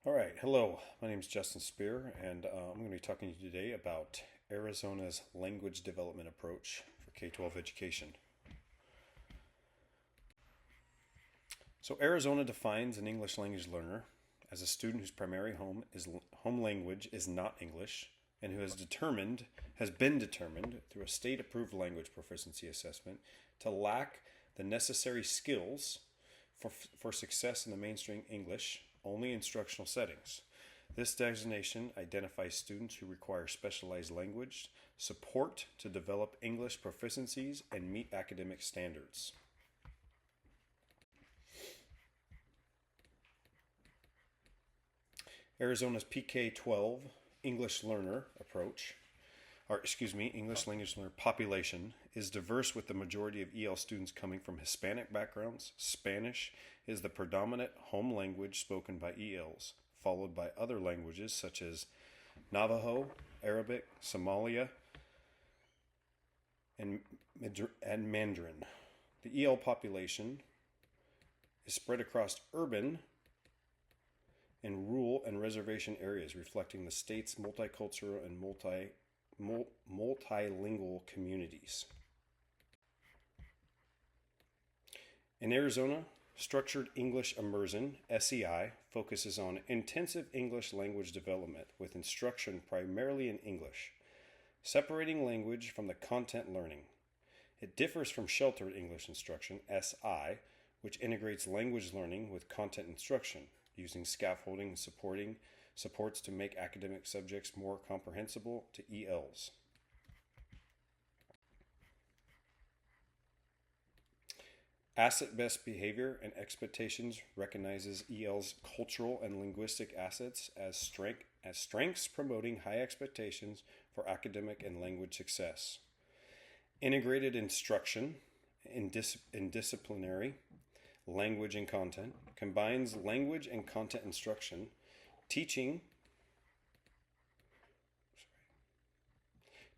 All right, hello. My name is Justin Spear, and I'm going to be talking to you today about Arizona's language development approach for K-12 education. So, Arizona defines an English language learner as a student whose primary home language is not English, and who has been determined through a state-approved language proficiency assessment to lack the necessary skills for success in the mainstream English only instructional settings. This designation identifies students who require specialized language support to develop English proficiencies and meet academic standards. Arizona's PK-12 English learner approach, English language learner population is diverse with the majority of EL students coming from Hispanic backgrounds. Spanish is the predominant home language spoken by ELs, followed by other languages such as Navajo, Arabic, Somalia, and Mandarin. The EL population is spread across urban and rural and reservation areas, reflecting the state's multicultural and multilingual communities. In Arizona, Structured English Immersion, SEI, focuses on intensive English language development with instruction primarily in English, separating language from the content learning. It differs from Sheltered English Instruction, SI, which integrates language learning with content instruction, using scaffolding and supports to make academic subjects more comprehensible to ELs. Asset-based behavior and expectations recognizes EL's cultural and linguistic assets as strengths promoting high expectations for academic and language success. Integrated instruction in disciplinary language and content combines language and content instruction, teaching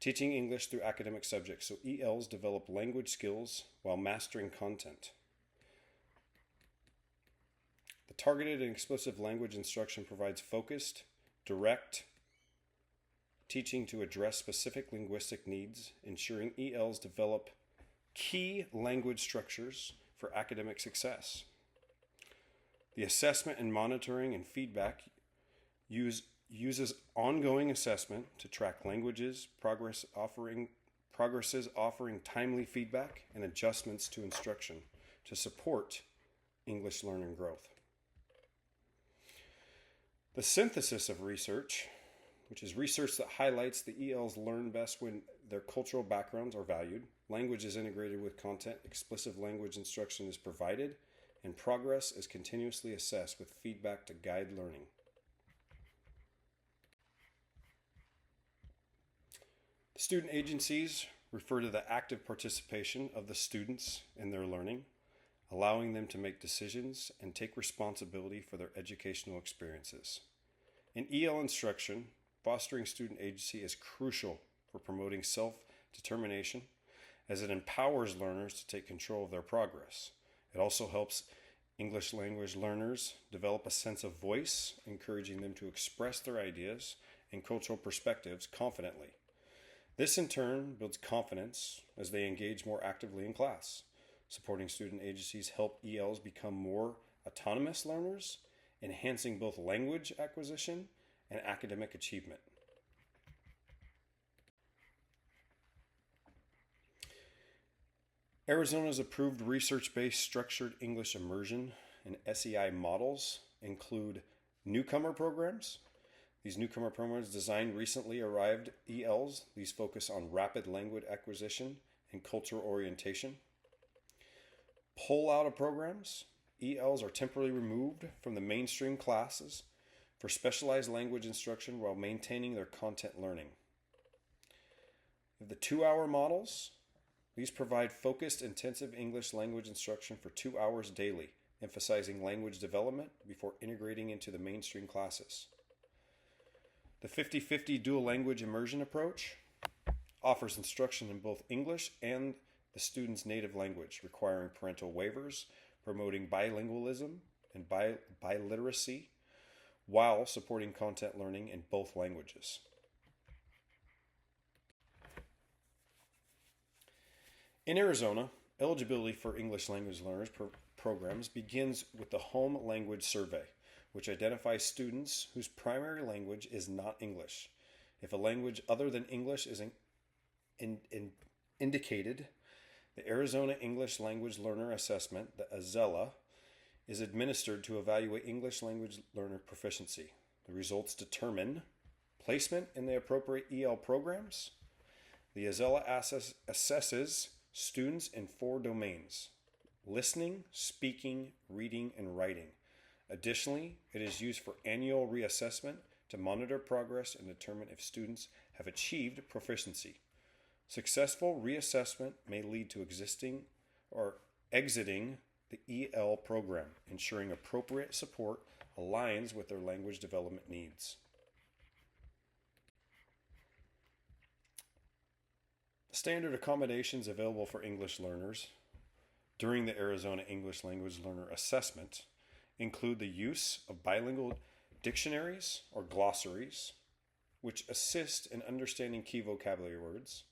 English through academic subjects, so ELs develop language skills while mastering content. The targeted and explicit language instruction provides focused, direct teaching to address specific linguistic needs, ensuring ELs develop key language structures for academic success. The assessment and monitoring and feedback uses ongoing assessment to track languages, progresses offering timely feedback and adjustments to instruction to support English learning growth. The synthesis of research, which is research that highlights the ELs learn best when their cultural backgrounds are valued, language is integrated with content, explicit language instruction is provided, and progress is continuously assessed with feedback to guide learning. The student agencies refer to the active participation of the students in their learning, allowing them to make decisions and take responsibility for their educational experiences. In EL instruction, fostering student agency is crucial for promoting self-determination, as it empowers learners to take control of their progress. It also helps English language learners develop a sense of voice, encouraging them to express their ideas and cultural perspectives confidently. This in turn builds confidence as they engage more actively in class. Supporting student agencies help ELs become more autonomous learners, enhancing both language acquisition and academic achievement. Arizona's approved research-based structured English immersion and SEI models include newcomer programs. These newcomer programs designed recently arrived ELs. These focus on rapid language acquisition and cultural orientation. Pull-out programs. ELs are temporarily removed from the mainstream classes for specialized language instruction while maintaining their content learning. The 2-hour models. These provide focused, intensive English language instruction for 2 hours daily, emphasizing language development before integrating into the mainstream classes. The 50-50 dual language immersion approach offers instruction in both English and the student's native language, requiring parental waivers, promoting bilingualism and biliteracy, while supporting content learning in both languages. In Arizona, eligibility for English language learners programs begins with the Home Language Survey, which identifies students whose primary language is not English. If a language other than English is indicated, the Arizona English Language Learner Assessment, the AZELA, is administered to evaluate English language learner proficiency. The results determine placement in the appropriate EL programs. The AZELA assesses students in 4 domains: listening, speaking, reading, and writing. Additionally, it is used for annual reassessment to monitor progress and determine if students have achieved proficiency. Successful reassessment may lead to existing or exiting the EL program, ensuring appropriate support aligns with their language development needs. Standard accommodations available for English learners during the Arizona English Language Learner Assessment include the use of bilingual dictionaries or glossaries, which assist in understanding key vocabulary words.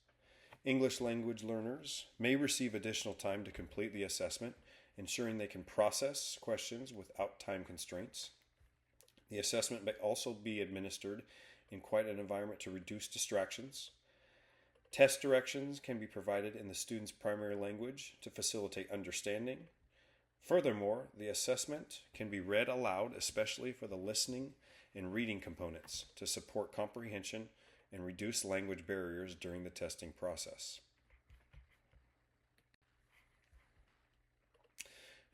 English language learners may receive additional time to complete the assessment, ensuring they can process questions without time constraints. The assessment may also be administered in quiet environment to reduce distractions. Test directions can be provided in the student's primary language to facilitate understanding. Furthermore, the assessment can be read aloud, especially for the listening and reading components, to support comprehension and reduce language barriers during the testing process.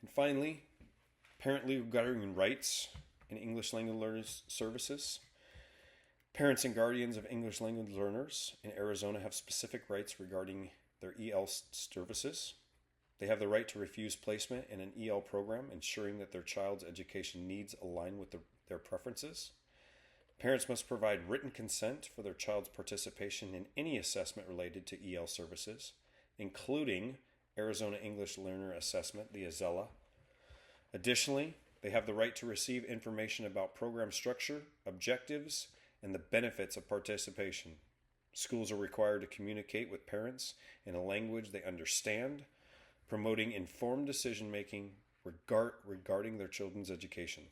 And finally, parent legal guardian rights in English language learners services. Parents and guardians of English language learners in Arizona have specific rights regarding their EL services. They have the right to refuse placement in an EL program, ensuring that their child's education needs align with their preferences. Parents must provide written consent for their child's participation in any assessment related to EL services, including Arizona English Learner Assessment, the AZELA. Additionally, they have the right to receive information about program structure, objectives, and the benefits of participation. Schools are required to communicate with parents in a language they understand, promoting informed decision-making regarding their children's education.